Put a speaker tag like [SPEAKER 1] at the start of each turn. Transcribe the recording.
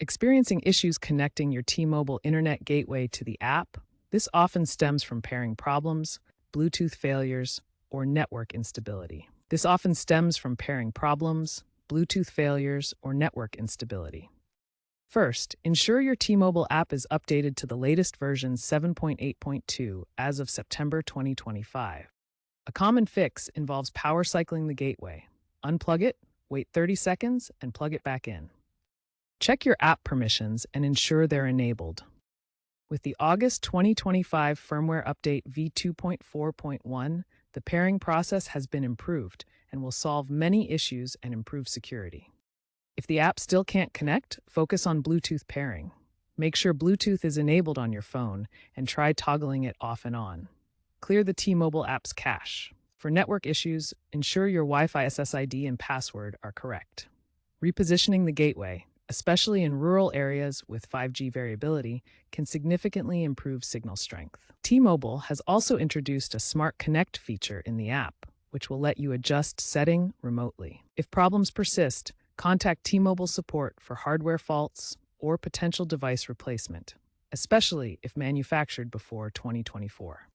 [SPEAKER 1] Experiencing issues connecting your T-Mobile internet gateway to the app? This often stems from pairing problems, Bluetooth failures, or network instability. First, ensure your T-Mobile app is updated to the latest version 7.8.2 as of September 2025. A common fix involves power cycling the gateway. Unplug it, wait 30 seconds, and plug it back in. Check your app permissions and ensure they're enabled. With the August 2025 firmware update v2.4.1, the pairing process has been improved and will solve many issues and improve security. If the app still can't connect, focus on Bluetooth pairing. Make sure Bluetooth is enabled on your phone and try toggling it off and on. Clear the T-Mobile app's cache. For network issues, ensure your Wi-Fi SSID and password are correct. Repositioning the gateway, especially in rural areas with 5G variability, can significantly improve signal strength. T-Mobile has also introduced a Smart Connect feature in the app, which will let you adjust setting remotely. If problems persist, contact T-Mobile support for hardware faults or potential device replacement, especially if manufactured before 2024.